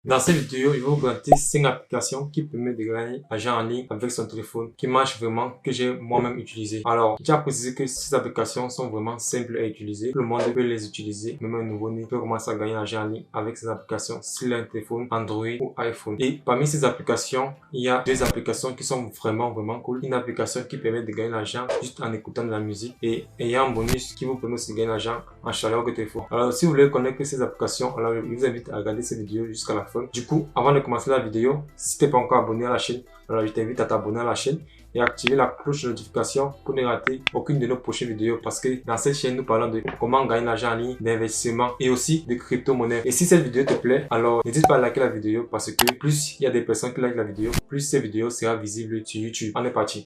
Dans cette vidéo, je vais vous présenter 5 applications qui permettent de gagner argent en ligne avec son téléphone, qui marchent vraiment, que j'ai moi-même utilisé. Alors, je tiens à préciser que ces applications sont vraiment simples à utiliser. Tout le monde peut les utiliser, même un nouveau-né peut commencer à gagner argent en ligne avec ces applications s'il a un téléphone Android ou iPhone. Et parmi ces applications, il y a 2 applications qui sont vraiment cool. Une application qui permet de gagner l'argent juste en écoutant de la musique et ayant un bonus qui vous permet aussi de gagner l'argent en chargeant votre téléphone. Alors, si vous voulez connaître ces applications, alors je vous invite à regarder cette vidéo jusqu'à la fin. Du coup, avant de commencer la vidéo, si tu n'es pas encore abonné à la chaîne, alors je t'invite à t'abonner à la chaîne et activer la cloche de notification pour ne rater aucune de nos prochaines vidéos, parce que dans cette chaîne, nous parlons de comment gagner l'argent en ligne, d'investissement et aussi de crypto-monnaie. Et si cette vidéo te plaît, alors n'hésite pas à liker la vidéo, parce que plus il y a des personnes qui likent la vidéo, plus cette vidéo sera visible sur YouTube. On est parti.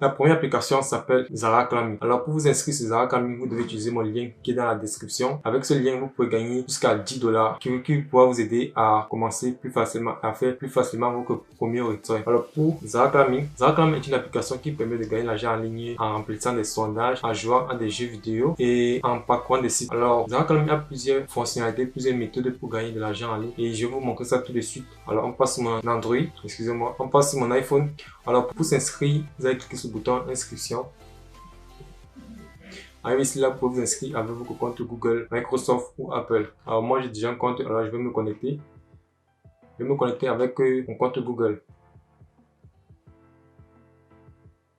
La première application s'appelle Zarakami. Alors pour vous inscrire sur Zarakami, vous devez utiliser mon lien qui est dans la description. Avec ce lien, vous pouvez gagner jusqu'à 10 $ qui pourra vous aider à commencer plus facilement, à faire plus facilement votre premier retrait. Alors pour Zarakami, Zarakami est une application qui permet de gagner l'argent en ligne en remplissant des sondages, en jouant à des jeux vidéo et en parcourant des sites. Alors Zarakami a plusieurs fonctionnalités, plusieurs méthodes pour gagner de l'argent en ligne et je vais vous montrer ça tout de suite. Alors on passe sur mon Android, excusez-moi, on passe sur mon iPhone. Alors pour s'inscrire, vous allez cliquer sur le bouton inscription. Arrivé ici, là, vous pouvez vous inscrire avec votre compte Google, Microsoft ou Apple. Alors moi j'ai déjà un compte, alors je vais me connecter. Je vais me connecter avec mon compte Google.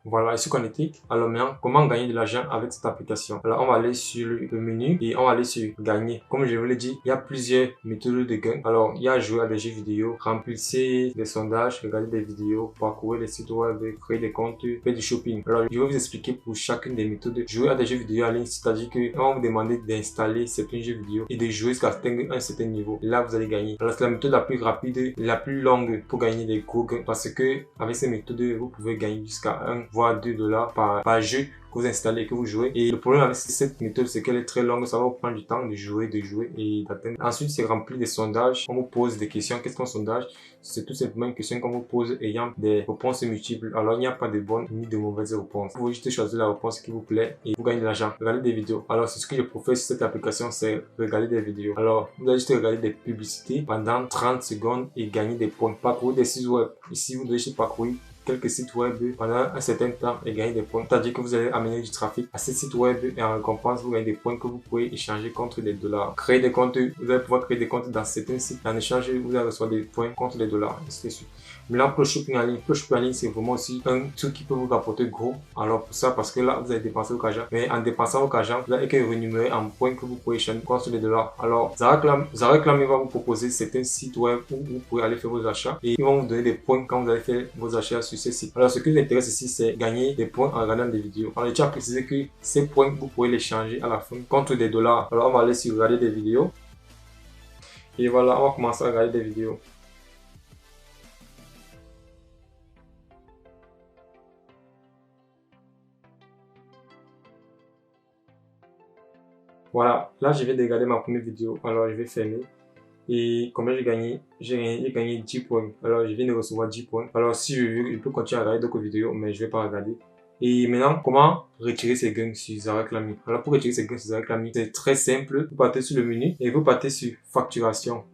Voilà, je suis connecté. Alors maintenant, comment gagner de l'argent avec cette application? Alors on va aller sur le menu et on va aller sur gagner. Comme je vous l'ai dit, il y a plusieurs méthodes de gain. Alors il y a jouer à des jeux vidéo, remplissez des sondages, regarder des vidéos, parcourir les sites web, créer des comptes, faire du shopping. Alors je vais vous expliquer pour chacune des méthodes. Jouer à des jeux vidéo en ligne, c'est-à-dire que on va vous demander d'installer certains jeux vidéo et de jouer jusqu'à atteindre un certain niveau. Et là vous allez gagner. Alors c'est la méthode la plus rapide et la plus longue pour gagner des gros gains, parce que avec ces méthodes vous pouvez gagner jusqu'à 1 voire 2 $ par jeu que vous installez et que vous jouez. Et le problème avec cette méthode, c'est qu'elle est très longue, ça va vous prendre du temps de jouer et d'atteindre. Ensuite, c'est rempli des sondages. On vous pose des questions. Qu'est-ce qu'un sondage? C'est tout simplement une question qu'on vous pose ayant des réponses multiples. Alors, il n'y a pas de bonnes ni de mauvaises réponses. Vous pouvez juste choisir la réponse qui vous plaît et vous gagnez de l'argent. Regardez des vidéos. Alors, c'est ce que je préfère sur cette application, c'est regarder des vidéos. Alors, vous allez juste regarder des publicités pendant 30 secondes et gagner des points. Parcourir des sites web. Ici, vous devez juste parcourir quelques sites web pendant un certain temps et gagner des points. C'est-à-dire que vous allez amener du trafic à ces sites web et en récompense, vous gagnez des points que vous pouvez échanger contre des $. Créer des comptes, vous allez pouvoir créer des comptes dans certains sites. En échange, vous allez recevoir des points contre des $, ainsi de suite. Maintenant, pour le shopping en ligne, c'est vraiment aussi un truc qui peut vous rapporter gros. Alors pour ça, parce que là, vous allez dépenser votre argent. Mais en dépensant votre argent, vous allez être rémunéré en points que vous pouvez échanger contre des $. Alors, Zarakami va vous proposer certains sites web où vous pouvez aller faire vos achats et ils vont vous donner des points quand vous allez faire vos achats sur ces sites. Alors, ce qui vous intéresse ici, c'est gagner des points en regardant des vidéos. Alors, je tiens à préciser que ces points, vous pouvez les changer à la fin contre des $. Alors, on va aller sur regarder des vidéos. Et voilà, on va commencer à regarder des vidéos. Voilà, là je viens de regarder ma première vidéo, alors je vais fermer. Et combien j'ai gagné? J'ai gagné 10 points. Alors je viens de recevoir 10 points. Alors si je veux, je peux continuer à regarder d'autres vidéos, mais je vais pas regarder. Et maintenant, comment retirer ces gains sur Zarakami? Alors pour retirer ces gains sur Zarakami, c'est très simple. Vous partez sur le menu et vous partez sur facturation.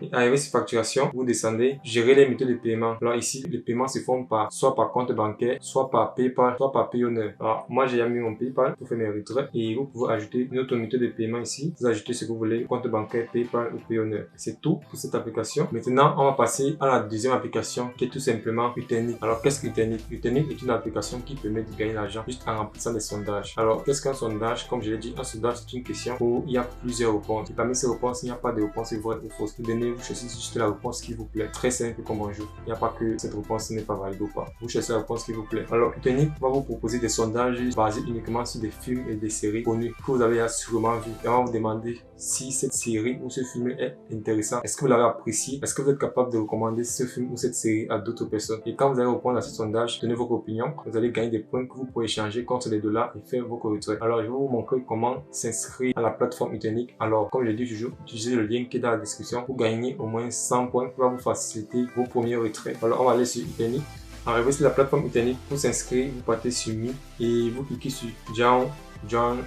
Et arrivé sur facturation, vous descendez, gérer les méthodes de paiement. Alors ici, les paiements se font soit par compte bancaire, soit par PayPal, soit par Payoneer. Alors moi j'ai mis mon PayPal pour faire mes retraits et vous pouvez ajouter une autre méthode de paiement ici. Vous ajoutez ce que vous voulez, compte bancaire, PayPal ou Payoneer. C'est tout pour cette application. Maintenant, on va passer à la deuxième application qui est tout simplement Utenique. Alors qu'est-ce que Utenique? Utenique est une application qui permet de gagner l'argent juste en remplissant des sondages. Alors qu'est-ce qu'un sondage? Comme je l'ai dit, un sondage c'est une question où il y a plusieurs réponses. Et parmi ces réponses, il n'y a pas de réponse vraie ou fausse. Vous cherchez juste la réponse qui vous plaît. Très simple comme un jeu. Il n'y a pas que cette réponse n'est pas valide ou pas. Vous cherchez la réponse qui vous plaît. Alors, Utenique va vous proposer des sondages basés uniquement sur des films et des séries connues que vous avez sûrement vu. Et on va vous demander si cette série ou ce film est intéressant. Est-ce que vous l'avez apprécié? Est-ce que vous êtes capable de recommander ce film ou cette série à d'autres personnes? Et quand vous allez répondre à ce sondage, donnez votre opinion. Vous allez gagner des points que vous pouvez échanger contre des $ et faire vos retraits. Alors, je vais vous montrer comment s'inscrire à la plateforme Utenique. Alors, comme je l'ai dit, utilisez le lien qui est dans la description pour gagner au moins 100 points qui va vous faciliter vos premiers retraits. Alors, on va aller sur Utenique. Arrivé sur la plateforme Utenique, pour s'inscrire, vous partez sur Me et vous cliquez sur Join Join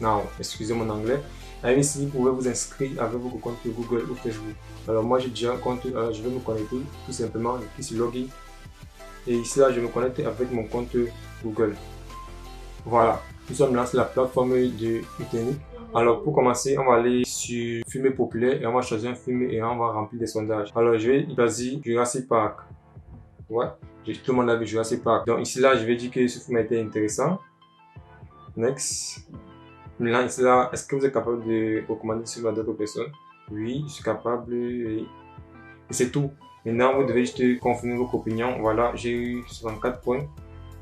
Now. Excusez mon anglais. Arrivé ici, vous pouvez vous inscrire avec votre compte Google ou Facebook. Alors moi j'ai déjà un compte, je vais me connecter tout simplement, je clique sur Login. Et ici là, je me connecte avec mon compte Google. Voilà, nous sommes là sur la plateforme de Utenic. Alors pour commencer, on va aller sur film populaire et on va choisir un film et on va remplir des sondages. Alors je vais choisir Jurassic Park. Ouais, tout le monde a vu Jurassic Park. Donc ici là, je vais dire que ce film a été intéressant. Next. Maintenant ici là, est-ce que vous êtes capable de recommander ce film à d'autres personnes? Oui, je suis capable et c'est tout. Maintenant, vous devez juste confirmer votre opinion. Voilà, j'ai eu 64 points.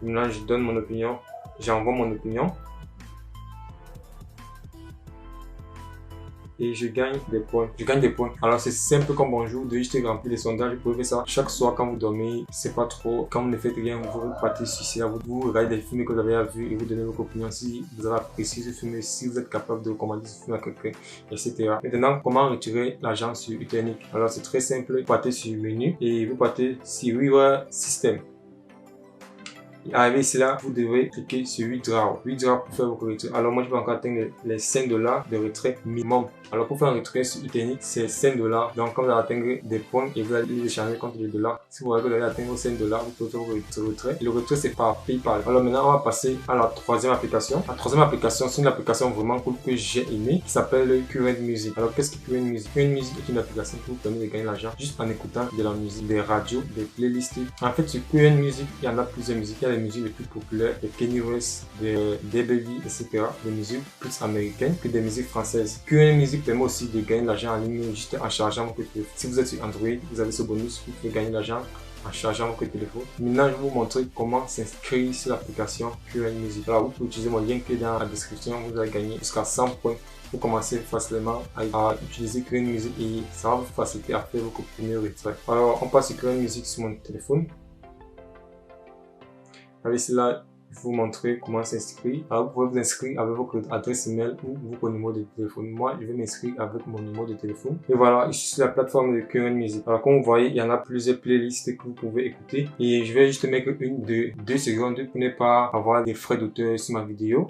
Maintenant, je donne mon opinion. J'envoie mon opinion. Et je gagne des points. Je gagne des points. Alors c'est simple comme bonjour. Vous devez juste remplir des sondages. Vous pouvez faire ça chaque soir quand vous dormez. C'est pas trop. Quand vous ne faites rien, vous partez sur ça. Vous regardez des films que vous avez vus et vous donnez votre opinion. Si vous avez apprécié ce film, si vous êtes capable de recommander ce film à quelqu'un, etc. Maintenant, comment retirer l'argent sur Utenic? Alors c'est très simple. Vous partez sur menu et vous partez sur Reward System. Arrivé ici là, vous devez cliquer sur Withdraw. Withdraw pour faire votre retrait. Alors moi je vais encore atteindre les 5 dollars de retrait minimum. Alors pour faire un retrait sur Utenic, c'est 5 dollars. Donc quand vous allez atteindre des points et vous allez les échanger contre les dollars. Si vous allez atteindre vos 5 dollars, vous pouvez faire votre retrait. Et le retrait c'est par PayPal. Alors maintenant on va passer à la troisième application. La troisième application, c'est une application vraiment cool que j'ai aimé qui s'appelle Current Music. Alors qu'est-ce que Current Music? Current Music est une application qui vous permet de gagner l'argent juste en écoutant de la musique, des radios, des playlists. En fait sur Current Music, il y en a plusieurs musiques. Il y a les musiques les plus populaires, de Kanye West, de DaBaby, etc. Des musiques plus américaines que des musiques françaises. Current Music permet aussi de gagner l'argent en ligne juste en chargeant votre téléphone. Si vous êtes sur Android, vous avez ce bonus, vous pouvez gagner l'argent en chargeant votre téléphone. Maintenant, je vais vous montrer comment s'inscrire sur l'application Current Music. Alors, vous pouvez utiliser mon lien qui est dans la description. Vous allez gagner jusqu'à 100 points pour commencer facilement à utiliser Current Music et ça va vous faciliter à faire votre premier retrait. Alors, on passe sur Current Music sur mon téléphone. Avec cela, je vais vous montrer comment s'inscrire. Alors, vous pouvez vous inscrire avec votre adresse email ou votre numéro de téléphone. Moi, je vais m'inscrire avec mon numéro de téléphone. Et voilà, je suis sur la plateforme de Current Music. Alors, comme vous voyez, il y en a plusieurs playlists que vous pouvez écouter. Et je vais juste mettre une de 2 secondes pour ne pas avoir des frais d'auteur sur ma vidéo.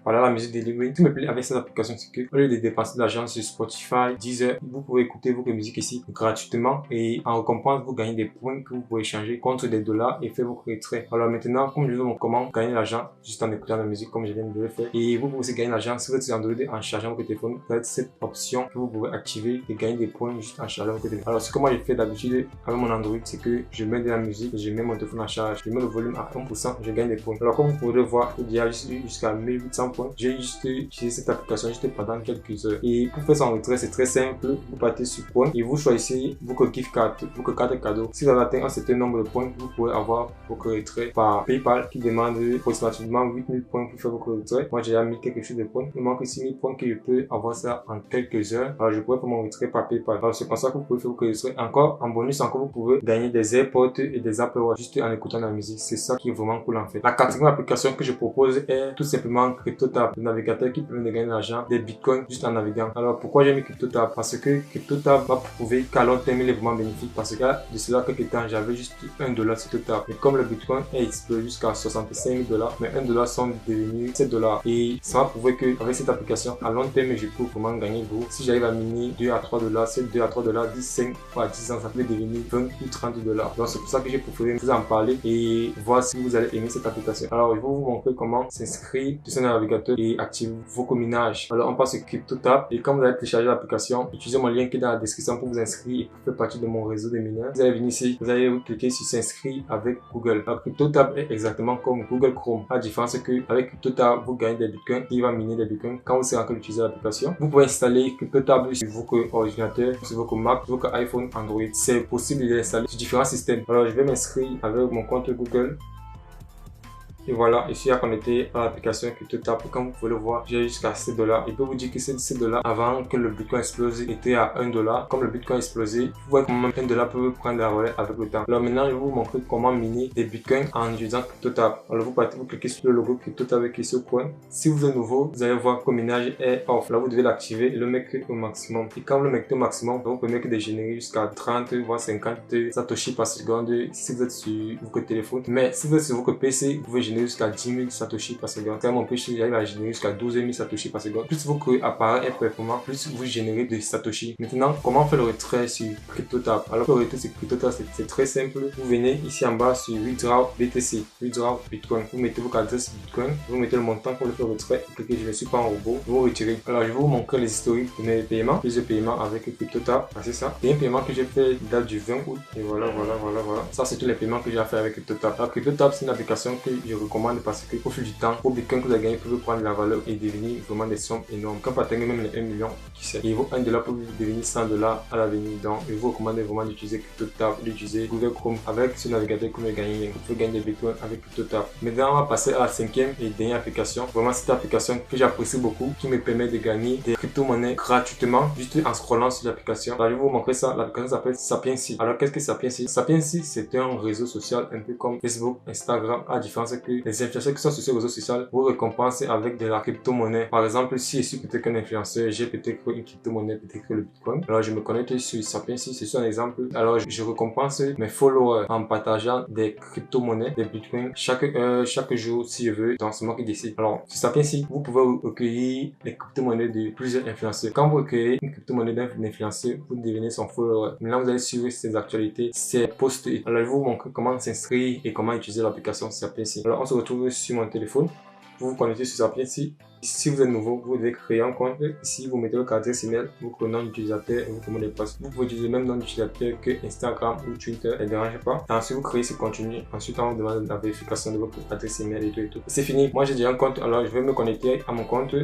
Voilà la musique delivery. Tout me plaît avec cette application, c'est que au lieu de dépenser de l'argent sur Spotify, Deezer, vous pouvez écouter votre musique ici gratuitement et en récompense, vous gagnez des points que vous pouvez échanger contre des dollars et faire vos retraits. Alors maintenant, comme je vous montre comment gagner l'argent juste en écoutant la musique comme je viens de le faire. Et vous pouvez aussi gagner l'argent si vous êtes sur Android en chargeant votre téléphone. Vous avez cette option que vous pouvez activer et gagner des points juste en chargeant votre téléphone. Alors ce que moi j'ai fait d'habitude avec mon Android, c'est que je mets de la musique, je mets mon téléphone en charge, je mets le volume à 1%, je gagne des points. Alors comme vous pouvez le voir, il y a jusqu'à 1800 points. J'ai juste utilisé cette application juste pendant quelques heures. Et pour faire son retrait, c'est très simple. Vous partez sur points et vous choisissez votre gift card, votre carte cadeau. Si vous avez atteint un certain nombre de points, vous pouvez avoir votre retrait par PayPal qui demande approximativement 8000 points pour faire votre retrait. Moi, j'ai déjà mis quelque chose de points. Il me manque 6000 points que je peux avoir ça en quelques heures. Alors, je pourrais faire mon retrait par PayPal. Alors, c'est comme ça que vous pouvez faire votre retrait. Encore, en bonus, encore, vous pouvez gagner des AirPods et des Apple Watch juste en écoutant la musique. C'est ça qui est vraiment cool en fait. La quatrième application que je propose est tout simplement CryptoTab. Le navigateur qui permet de gagner de l'argent, des bitcoins juste en naviguant. Alors pourquoi j'ai mis CryptoTab? Parce que CryptoTab va prouver qu'à long terme il est vraiment bénéfique. Parce que de cela quelques temps j'avais juste $1 sur CryptoTab. Et comme le bitcoin est explosé jusqu'à 65 000 $, mais $1 sont devenus 7 $. Et ça va prouver que avec cette application à long terme je peux vraiment gagner gros. Si j'arrive à miner 2 à 3 $, c'est 2 à 3 $, 10, 5 à 10 ans, ça peut devenir 20 ou 30 $. Donc c'est pour ça que j'ai préféré vous en parler et voir si vous allez aimer cette application. Alors je vais vous montrer comment s'inscrire sur ce navigateur et activer vos minage. Alors on passe sur CryptoTab et quand vous allez télécharger l'application, utilisez mon lien qui est dans la description pour vous inscrire et pour faire partie de mon réseau de mineurs. Vous allez venir ici, vous allez cliquer sur s'inscrire avec Google. Alors CryptoTab est exactement comme Google Chrome. La différence c'est que avec CryptoTab, vous gagnez des bitcoins, il va miner des bitcoins quand vous serez en train d'utiliser l'application. Vous pouvez installer CryptoTab sur votre ordinateur, sur votre Mac, sur votre iPhone, Android. C'est possible de l'installer sur différents systèmes. Alors je vais m'inscrire avec mon compte Google. Et voilà, je suis à connecter à l'application CryptoTab. Comme vous pouvez le voir, j'ai jusqu'à 7 $. Il peut vous dire que c'est 7 $ avant que le Bitcoin explose était à 1 $. Comme le Bitcoin a explosé, vous voyez comment 1 $ peut prendre la relais avec le temps. Alors maintenant, je vais vous montrer comment miner des Bitcoins en utilisant CryptoTab. Alors vous partez, vous cliquez sur le logo CryptoTab qui est sur le coin. Si vous êtes nouveau, vous allez voir que le minage est off. Là, vous devez l'activer et le mettre au maximum. Et quand vous le mettez au maximum, vous pouvez de générer jusqu'à 30 voire 50 satoshi par seconde si vous êtes sur votre téléphone. Mais si vous êtes sur votre PC, vous pouvez générer générer jusqu'à 10 000 satoshi par seconde. Quand on peut arriver à générer jusqu'à 12 000 satoshi par seconde. Plus vos queries apparaissent est performant, plus vous générez de satoshi. Maintenant, comment faire le retrait sur CryptoTab? Alors, le retrait sur CryptoTab, c'est très simple. Vous venez ici en bas sur Withdraw BTC, Withdraw Bitcoin. Vous mettez votre adresse Bitcoin, vous mettez le montant pour le faire retrait. Vous cliquez, je ne suis pas un robot, vous retirez. Alors, je vais vous montrer les historiques de mes paiements, plusieurs paiements avec CryptoTab. C'est ça. Et un paiement que j'ai fait date du 20 août. Et voilà. Ça, c'est tous les paiements que j'ai fait avec CryptoTab. Alors, CryptoTab, c'est une application que je recommande parce que au fil du temps, vos bitcoins que vous avez gagnés peuvent prendre la valeur et devenir vraiment des sommes énormes. Quand vous atteignez même les 1 million, qui sait. Et vos $1 peut devenir $100 à l'avenir. Donc, je vous recommande vraiment d'utiliser CryptoTab, d'utiliser Google Chrome avec ce navigateur que vous gagnez. Vous pouvez gagner des bitcoins avec CryptoTab. Maintenant, on va passer à la 5e et dernière application. Vraiment, cette application que j'apprécie beaucoup, qui me permet de gagner des crypto-monnaies gratuitement, juste en scrollant sur l'application. Alors, je vais vous montrer ça. L'application s'appelle Sapiency. Alors, qu'est-ce que Sapiency? Sapiency, c'est un réseau social un peu comme Facebook, Instagram, à différence que les influenceurs qui sont sur ce réseau social vous récompensent avec de la crypto-monnaie. Par exemple, si je suis peut-être qu'un influenceur, j'ai peut-être une crypto-monnaie, peut-être que le Bitcoin. Alors, je me connecte sur Sapiency, c'est un exemple. Alors, je récompense mes followers en partageant des crypto-monnaies, des Bitcoins, chaque jour si je veux. Donc, c'est moi qui décide. Alors, sur Sapiency, vous pouvez recueillir les crypto-monnaies de plusieurs influenceurs. Quand vous recueillez une crypto-monnaie d'un influenceur, vous devenez son follower. Maintenant, vous allez suivre ses actualités, ses posts. Alors, je vais vous montrer comment s'inscrire et comment utiliser l'application Sapiency. Alors, on se retrouve sur mon téléphone. Vous vous connectez sur Sapiency. Si vous êtes nouveau, vous devez créer un compte. Ici, vous mettez votre adresse email, votre nom d'utilisateur et votre mot de passe. Vous pouvez utiliser le même nom d'utilisateur que Instagram ou Twitter, ça ne dérange pas. Ensuite, vous créez ce contenu. Ensuite, on vous demande la vérification de votre adresse email et tout. C'est fini. Moi, j'ai déjà un compte. Alors, je vais me connecter à mon compte.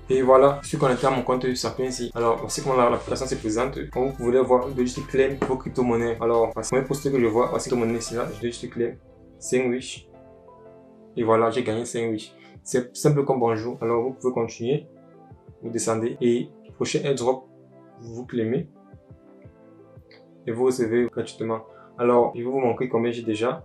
Et voilà, je suis connecté à mon compte Sapiency. Alors, voici comment l'application se présente. Comme vous pouvez voir, vous devez juste claim vos crypto-monnaies. Alors, parce que mes posts que je vois, voici crypto-monnaie ici là, je dois juste claim 5 wish. Et voilà, j'ai gagné 5 wish. C'est simple comme bonjour. Alors, vous pouvez continuer. Vous descendez et prochain airdrop, vous claimez. Et vous recevez gratuitement. Alors, je vais vous montrer combien j'ai déjà.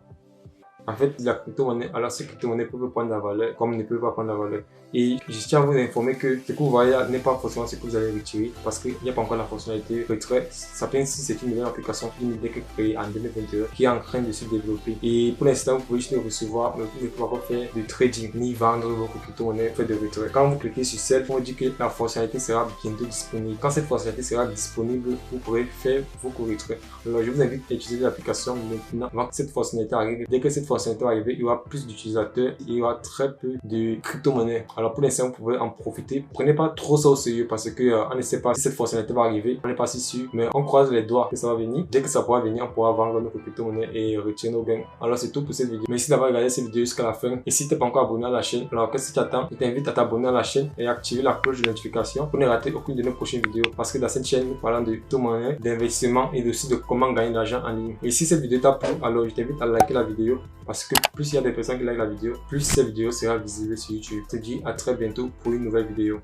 En fait, la crypto-monnaie, alors ces crypto-monnaies peuvent prendre la valeur comme ne peuvent pas prendre la valeur. Et je tiens à vous informer que ce que vous voyez n'est pas forcément ce que vous allez retirer parce qu'il n'y a pas encore la fonctionnalité retrait. Sapiency, c'est une nouvelle application qui est créée en 2021 qui est en train de se développer. Et pour l'instant, vous pouvez juste recevoir, mais vous ne pouvez pas faire de trading ni vendre vos crypto-monnaies, faire de retrait. Quand vous cliquez sur celle, on dit que la fonctionnalité sera bientôt disponible. Quand cette fonctionnalité sera disponible, vous pourrez faire vos retraits. Alors, je vous invite à utiliser l'application maintenant avant que cette fonctionnalité arrive. Dès que cette fonctionnalité va arriver, il y aura plus d'utilisateurs, il y aura très peu de crypto-monnaies. Alors pour l'instant, vous pouvez en profiter. Prenez pas trop ça au sérieux parce que on ne sait pas si cette fonctionnalité va arriver. On n'est pas si sûr, mais on croise les doigts que ça va venir. Dès que ça pourra venir, on pourra vendre nos crypto-monnaies et retirer nos gains. Alors c'est tout pour cette vidéo. Merci d'avoir regardé cette vidéo jusqu'à la fin. Et si tu n'es pas encore abonné à la chaîne, alors qu'est-ce que tu attends? Je t'invite à t'abonner à la chaîne et activer la cloche de notification pour ne rater aucune de nos prochaines vidéos. Parce que dans cette chaîne, nous parlons de crypto-monnaies, d'investissement et aussi de comment gagner de l'argent en ligne. Et si cette vidéo t'a plu, alors je t'invite à liker la vidéo parce que plus il y a des personnes qui like la vidéo, plus cette vidéo sera visible sur YouTube. Je te dis à très bientôt pour une nouvelle vidéo.